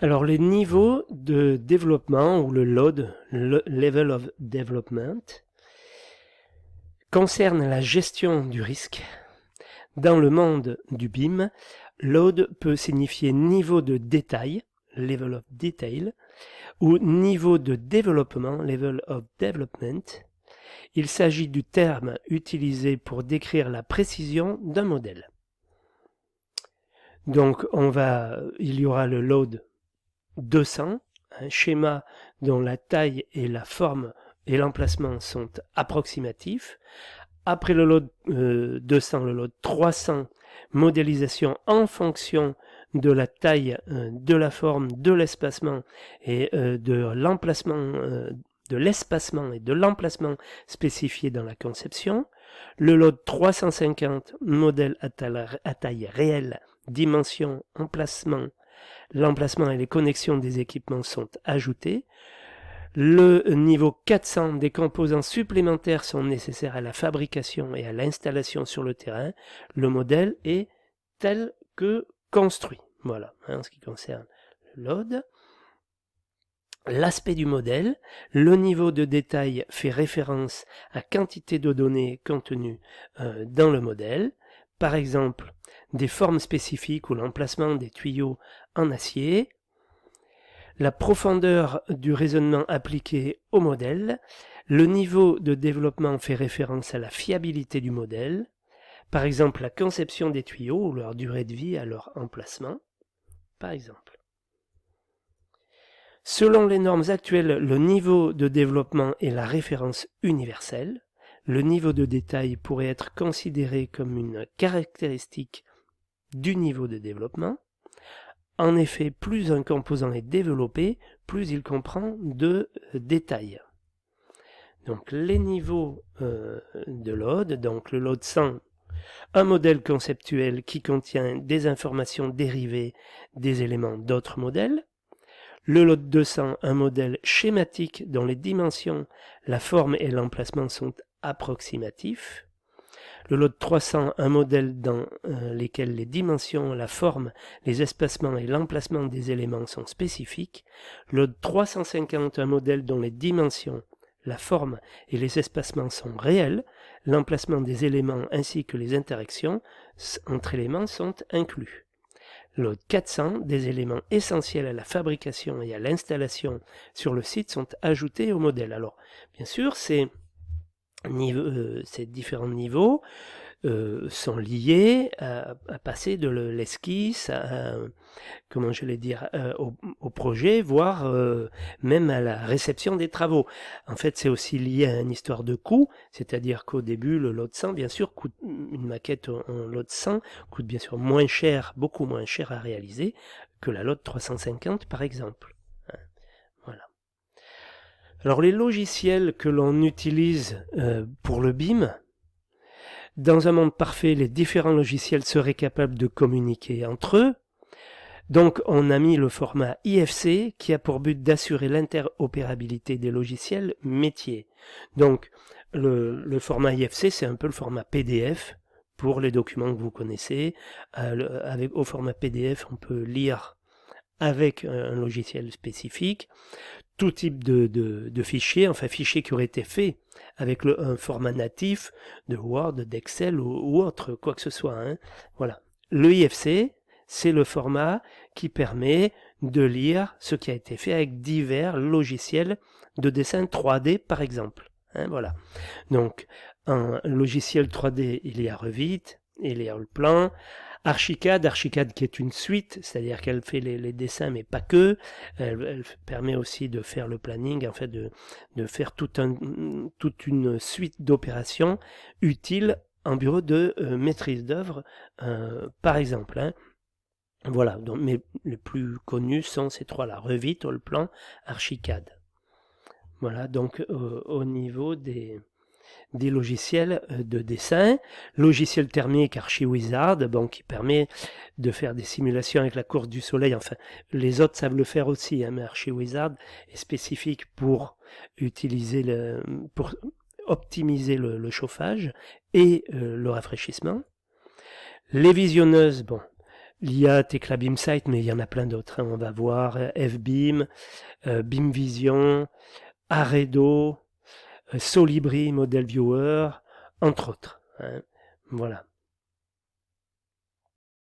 Alors les niveaux de développement ou le load, le level of development, concernent la gestion du risque. Dans le monde du BIM, load peut signifier niveau de détail, level of detail, ou niveau de développement, level of development. Il s'agit du terme utilisé pour décrire la précision d'un modèle. Donc il y aura le load 200, un schéma dont la taille et la forme et l'emplacement sont approximatifs. Après le load 200, le load 300, modélisation en fonction de la taille, de la forme, de l'espacement et de l'emplacement, de l'espacement et de l'emplacement spécifié dans la conception. Le load 350, modèle à taille réelle, dimension, emplacement. L'emplacement et les connexions des équipements sont ajoutés. Le niveau 400, des composants supplémentaires sont nécessaires à la fabrication et à l'installation sur le terrain. Le modèle est tel que construit. Voilà, en ce qui concerne le load. L'aspect du modèle, le niveau de détail fait référence à quantité de données contenues dans le modèle. Par exemple, des formes spécifiques ou l'emplacement des tuyaux en acier. La profondeur du raisonnement appliqué au modèle. Le niveau de développement fait référence à la fiabilité du modèle. Par exemple, la conception des tuyaux ou leur durée de vie à leur emplacement. Par exemple. Selon les normes actuelles, le niveau de développement est la référence universelle. Le niveau de détail pourrait être considéré comme une caractéristique du niveau de développement. En effet, plus un composant est développé, plus il comprend de détails. Donc les niveaux de load, donc le load 100, un modèle conceptuel qui contient des informations dérivées des éléments d'autres modèles. Le load 200, un modèle schématique dont les dimensions, la forme et l'emplacement sont approximatifs. Le load 300, un modèle dans lesquels les dimensions, la forme, les espacements et l'emplacement des éléments sont spécifiques. Le load 350, un modèle dont les dimensions, la forme et les espacements sont réels. L'emplacement des éléments ainsi que les interactions entre éléments sont inclus. Le load 400, des éléments essentiels à la fabrication et à l'installation sur le site sont ajoutés au modèle. Alors, bien sûr, ces différents niveaux sont liés à passer de l'esquisse comment je vais dire, au projet, voire même à la réception des travaux. En fait, c'est aussi lié à une histoire de coût, c'est-à-dire qu'au début, le lot 100, bien sûr, une maquette en lot 100 coûte bien sûr moins cher, beaucoup moins cher à réaliser que la lot 350, par exemple. Voilà. Alors, les logiciels que l'on utilise pour le BIM, dans un monde parfait, les différents logiciels seraient capables de communiquer entre eux. Donc on a mis le format IFC qui a pour but d'assurer l'interopérabilité des logiciels métiers. Donc le format IFC, c'est un peu le format PDF pour les documents que vous connaissez. Au format PDF, on peut lire avec un logiciel spécifique tout type de fichiers, enfin fichiers qui auraient été faits avec un format natif de Word, d'Excel ou autre, quoi que ce soit. Hein. Voilà. Le IFC, c'est le format qui permet de lire ce qui a été fait avec divers logiciels de dessin 3D, par exemple. Hein, voilà. Donc, un logiciel 3D, il y a Revit, il y a Allplan, Archicad qui est une suite, c'est-à-dire qu'elle fait les dessins, mais pas que. Elle permet aussi de faire le planning, en fait, de faire toute une suite d'opérations utiles en bureau de maîtrise d'œuvre, par exemple. Hein. Voilà, donc, mais les plus connus sont ces trois-là, Revit, Allplan, Archicad. Voilà, donc au niveau des logiciels de dessin, logiciel thermique ArchiWizard, bon, qui permet de faire des simulations avec la course du soleil, enfin les autres savent le faire aussi, hein, mais ArchiWizard est spécifique pour pour optimiser le chauffage et le rafraîchissement. Les visionneuses, bon, l'IA Tekla BeamSight, mais il y en a plein d'autres, hein. On va voir FBeam, BeamVision, Aredo, Solibri Model Viewer, entre autres, hein. Voilà.